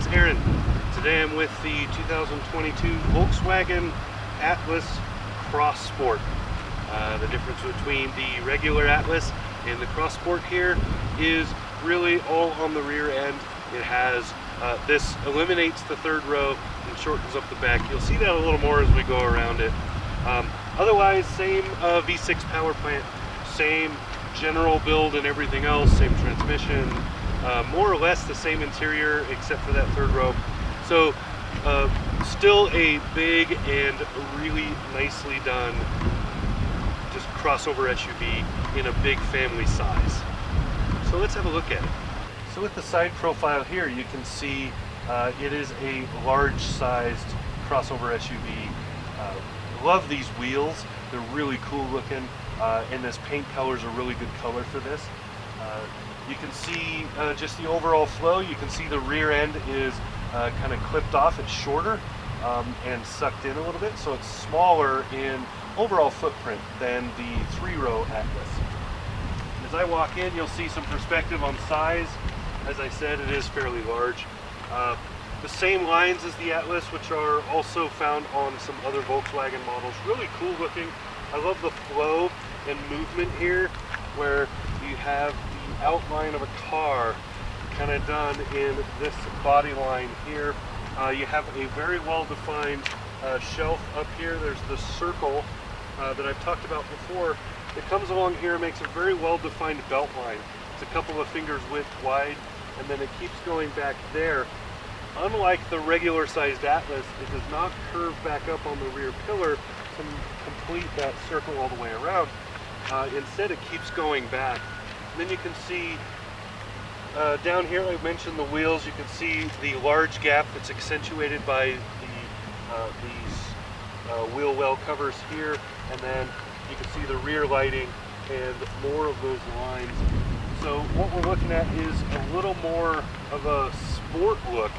it's Aaron. Today I'm with the 2022 Volkswagen Atlas Cross Sport. The difference between the regular Atlas and the Cross Sport here is really all on the rear end. It has, this eliminates the third row and shortens up the back. You'll see that a little more as we go around it. Otherwise, same V6 power plant, same general build and everything else, same transmission, more or less the same interior except for that third row. So still a big and really nicely done just crossover SUV in a big family size. So let's have a look at it. So with the side profile here, you can see it is a large sized crossover SUV. Love these wheels, they're really cool looking, and this paint color is a really good color for this. You can see just the overall flow. You can see the rear end is kind of clipped off, it's shorter and sucked in a little bit, so it's smaller in overall footprint than the 3-row Atlas. As I walk in, you'll see some perspective on size. As I said, it is fairly large. The same lines as the Atlas, which are also found on some other Volkswagen models. Really cool looking. I love the flow and movement here, where you have the outline of a car kind of done in this body line here. You have a very well-defined shelf up here. There's the circle that I've talked about before. It comes along here and makes a very well-defined belt line. It's a couple of fingers width wide, and then it keeps going back there. Unlike the regular sized Atlas, it does not curve back up on the rear pillar to complete that circle all the way around. Instead, it keeps going back. And then you can see down here, I mentioned the wheels. You can see the large gap that's accentuated by these wheel well covers here, and then you can see the rear lighting and more of those lines. So what we're looking at is a little more of a sport look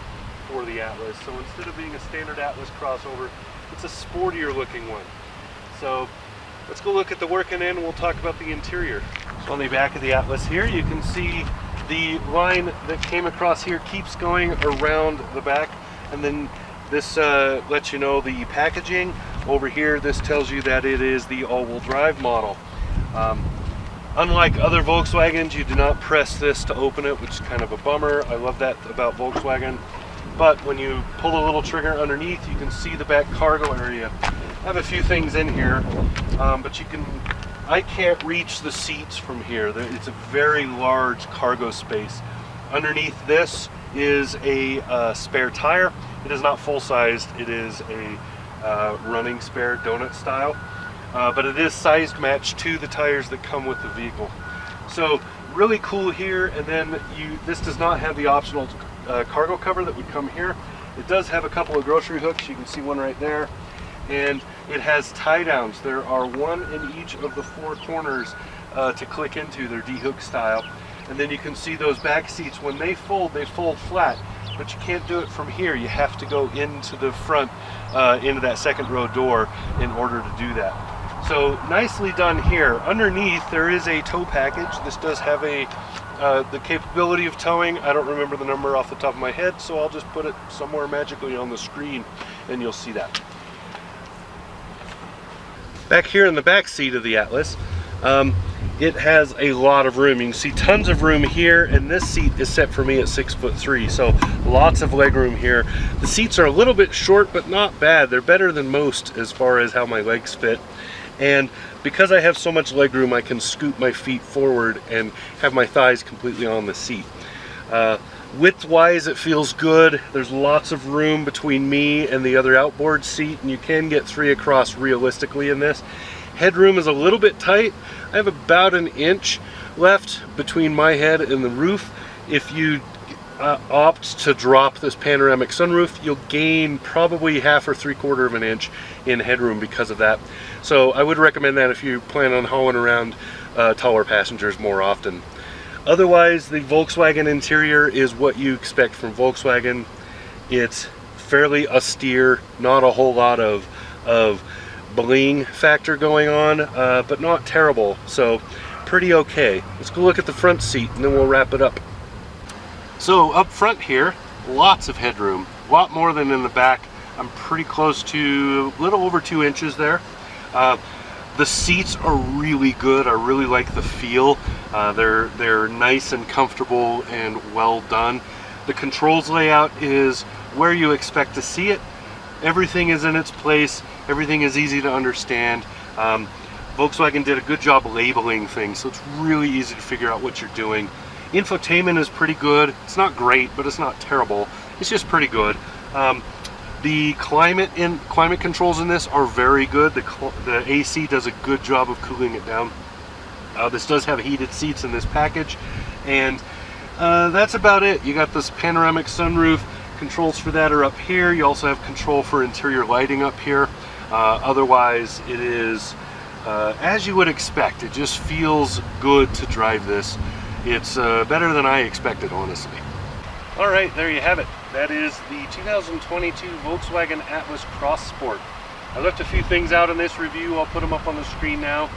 for the Atlas. So instead of being a standard Atlas crossover, it's a sportier looking one. So let's go look at the working end and we'll talk about the interior. So on the back of the Atlas here, you can see the line that came across here keeps going around the back, and then this lets you know the packaging. Over here, this tells you that it is the all-wheel drive model. Unlike other Volkswagens, you do not press this to open it, which is kind of a bummer. I love that about Volkswagen. But when you pull the little trigger underneath, you can see the back cargo area. I have a few things in here, but I can't reach the seats from here. It's a very large cargo space. Underneath this is a spare tire. It is not full-sized. It is a running spare donut style, but it is sized matched to the tires that come with the vehicle. So really cool here. And then this does not have the optional cargo cover that would come here. It does have a couple of grocery hooks. You can see one right there, and it has tie downs. There are one in each of the 4 corners to click into. They're D-hook style. And then you can see those back seats, when they fold flat, but you can't do it from here. You have to go into the front, into that second row door in order to do that. So nicely done here. Underneath there is a tow package. This does have the capability of towing. I don't remember the number off the top of my head, so I'll just put it somewhere magically on the screen and you'll see that. Back here in the back seat of the Atlas, it has a lot of room. You can see tons of room here, and this seat is set for me at 6'3", so lots of leg room here. The seats are a little bit short, but not bad. They're better than most as far as how my legs fit. And because I have so much leg room, I can scoot my feet forward and have my thighs completely on the seat. Width-wise, it feels good. There's lots of room between me and the other outboard seat, and you can get 3 across realistically in this. Headroom is a little bit tight. I have about an inch left between my head and the roof. If you opt to drop this panoramic sunroof, you'll gain probably 1/2 or 3/4 of an inch in headroom because of that. So I would recommend that if you plan on hauling around taller passengers more often. Otherwise, the Volkswagen interior is what you expect from Volkswagen. It's fairly austere, not a whole lot of bling factor going on, but not terrible, so pretty okay. Let's go look at the front seat and then we'll wrap it up. So up front here, lots of headroom, a lot more than in the back. I'm pretty close to a little over 2 inches there. The seats are really good. I really like the feel. They're nice and comfortable and well done. The controls layout is where you expect to see it. Everything is in its place. Everything is easy to understand. Volkswagen did a good job labeling things, so it's really easy to figure out what you're doing. Infotainment is pretty good. It's not great, but it's not terrible. It's just pretty good. The climate controls in this are very good. The AC does a good job of cooling it down. This does have heated seats in this package, and that's about it. You got this panoramic sunroof. Controls for that are up here. You also have control for interior lighting up here. Otherwise, it is as you would expect. It just feels good to drive this. It's better than I expected, honestly. All right, there you have it. That is the 2022 Volkswagen Atlas Cross Sport. I left a few things out in this review. I'll put them up on the screen now.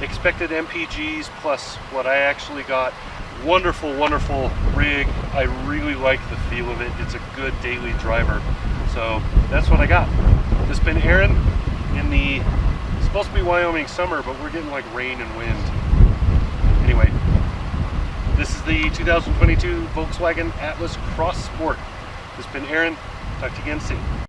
Expected MPGs plus what I actually got. Wonderful, wonderful rig. I really like the feel of it. It's a good daily driver. So that's what I got. This has been Aaron in the, it's supposed to be Wyoming summer, but we're getting like rain and wind. Anyway, this is the 2022 Volkswagen Atlas Cross Sport. This has been Aaron. Talk to you again soon.